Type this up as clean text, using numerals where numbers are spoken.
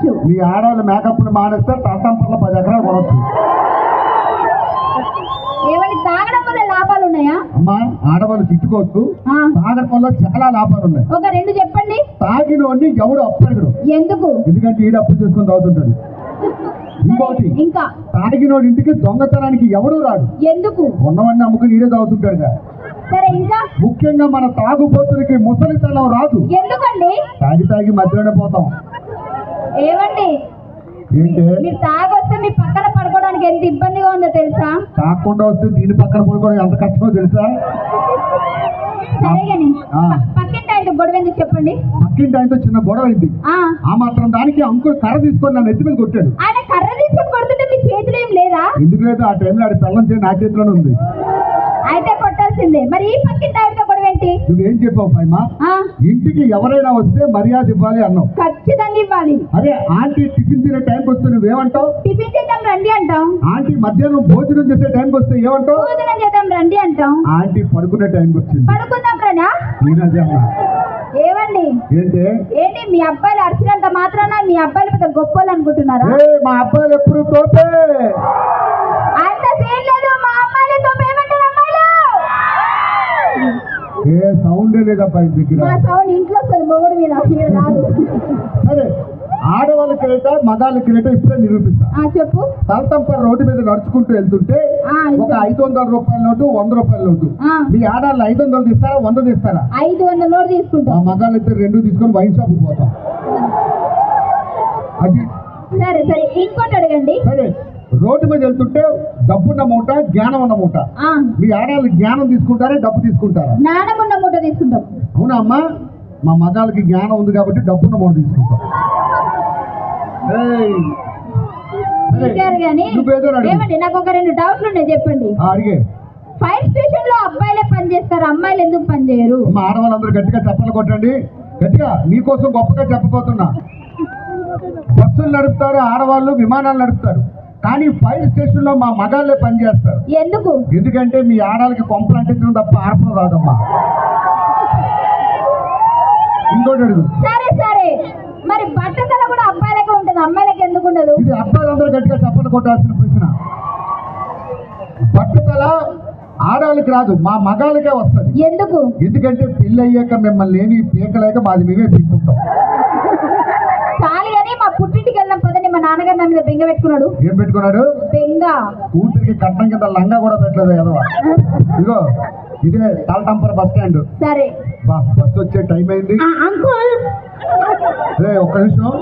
కొనొచ్చు. మీ ఆడవాళ్ళు మేకప్ మానేస్తే తాతంపర్లో 10 ఎకరాలు కొనొచ్చు. ఏమండి తాగడం వల్ల లాభాలు ఉన్నాయా? అమ్మా ఆడవాళ్ళు తిట్టుకోవచ్చు, తాగడం వల్ల చాలా లాభాలు ఉన్నాయి. ఒక 2 చెప్పండి. తాగినోడిని ఎవడు అప్పగడు. ఎందుకు? ఎందుకంటే ఈడు అప్పులు చేసుకొని తాగుతుంటాడు. ఇంకోటి, ఇంకా తాగినోడి ఇంటికి దొంగతనానికి ఎవడు రాడు. ఎందుకు? ఉన్నవన్నీ అమ్ముకుని ఈడే తాగుతుంటాడు. సరే ఇంకా ముఖ్యంగా మన తాగుబోతులకి ముసలితనం రాదు. ఎందుకండి? తాగి మధ్యలోనే పోతాం. ఏమండి ఏంటి? మీరు తాగొస్తే మీ పక్కన పడుకోవడానికి ఎంత ఇబ్బందిగా ఉందో తెలుసా? తాగకుండా వస్తే దీని పక్కన పడుకోవడం ఎంత కష్టమో తెలుసా? సరే గాని పక్కింటి ఆయనతో గొడవ ఎందుకు చెప్పండి? పక్కింటి ఆయనతో చిన్న గొడవ అయింది. ఆ మాత్రం దానికి అంకుల్ కర్ర తీసుకొని నన్ను ఎత్తి మీద కొట్టాడు. ఆయన కర్ర తీసుకొని కొడుతుంటే మీ చేతిలో ఏం లేదా? ఎందుకు లేదు? ఆ టైంలో ఆడి పెళ్ళం చేయి నా చేతిలోనే ఉంది. అయితే కొట్టాల్సిందే. మరి ఈ పక్కింటి ఆయనతో గొడవ ఏంటి? నువ్వేం చెప్పావు పైమా? ఇంటికి ఎవరైనా వస్తే మర్యాద ఇవ్వాలి అన్నావు. ఖచ్చితంగా ఇవ్వాలి. అదే ఆంటీ టిఫిన్ తినే టైంకి వస్తే నువ్వేమంటావు? టిఫిన్ చేద్దాం రండి అంటాం. ఆంటీ మధ్యాహ్నం భోజనం చేసే టైంకి వస్తే ఏమంటావు? భోజనం చేద్దాం రండి అంటాం. ఆంటీ పడుకునే టైంకి వచ్చింది, పడుకుందాం రా. ఏమండి ఏంటి మీ అబ్బాయిలు అరిచినంత మాత్రాన మీ అబ్బాయిలు పెద్ద గొప్పలు అనుకుంటున్నారా? మా అబ్బాయిలు ఎప్పుడు తోపే. అంత సేమ్ లేదు. మా అమ్మాయిలు తోపే. ఏమంటారు అమ్మాయిలు? సౌండే లేదబ్బా దగ్గర. మా సౌండ్ ఇంట్లో వస్తుంది, మొగుడు మీద రాదు. సరే ఆడవాళ్ళ క్రేట మగాళ్ళ క్రేట ఇప్పుడే నిరూపిస్తా. చెప్పు. తలతంపర రోడ్డు మీద నడుచుకుంటూ వెళ్తుంటే ఒక 500 రూపాయల నోటు 100 రూపాయల నోటు. మీ ఆడవాళ్ళు 500 తీస్తారా 100 తీస్తారా? 500 నోటు తీసుకుంటాం. మగాళ్ళు అయితే 2 తీసుకొని వైన్ షాప్ పోతాం. అది సరే సరే ఇంకోటి అడగండి. సరే రోడ్డు మీద వెళ్తుంటే డబ్బున్న మూట జ్ఞానం ఉన్న మూట. మీ ఆడవాళ్ళు జ్ఞానం తీసుకుంటారా డబ్బు తీసుకుంటారా? జ్ఞానం ఉన్న మూట తీసుకుంటాం. అవునా అమ్మా? మా మగాళ్ళకి జ్ఞానం ఉంది కాబట్టి డబ్బున్న మూట తీసుకుంటాం. ఏమండి నాకు ఒక 2 డౌట్లు ఉన్నాయి, చెప్పండి. అడిగే. ఫైర్ స్టేషన్ లో అబ్బాయిలే పని చేస్తారు, అమ్మాయిలు ఎందుకు పని చేయరు? మా ఆడవాళ్ళందరూ గట్టిగా చప్పట్లు కొట్టండి. గట్టిగా మీకోసం గొప్పగా చెప్పబోతున్నా. బస్సులు నడుపుతారు ఆడవాళ్ళు, విమానాలు నడుపుతారు, కానీ ఫైర్ స్టేషన్ లో మా మగాళ్ళే పని చేస్తారు. ఎందుకు? ఎందుకంటే మీ ఆడవాళ్ళకి కొంపలు అంటించడం తప్ప ఆర్పడం రాదమ్మా. ఇంకోటి అడుగు. సరే సరే మరి బట్టతల కూడా అబ్బాయిలకే ఉంటుంది, అమ్మాయిలకి ఎందుకు ఉండదు? ఇది అబ్బాయిలందరూ గట్టిగా చప్పట్లు కొట్టాల్సిన ప్రశ్న. బట్టతల ఆడవాళ్ళకి రాదు, మా మగాళ్ళకే వస్తుంది. ఎందుకు? ఎందుకంటే పెళ్ళి అయ్యాక మిమ్మల్ని ఏమి పీకలేక మాది మేమే పీక్కుంటాం. చాలు కానీ మా పుట్టింటికి వెళ్ళిన పదని మా నాన్నగారు నా మీద బెంగ పెట్టుకున్నాడు. ఏం పెట్టుకున్నాడు? బెంగ. కూతురికి కట్నం కింద లంగా కూడా పెట్టలేదు ఎదవా. ఇదిగో ఇదే తాళటంపర బస్ స్టాండ్. సరే బస్ వచ్చే టైం అయింది. అంకుల్ ఒక్క నిమిషం.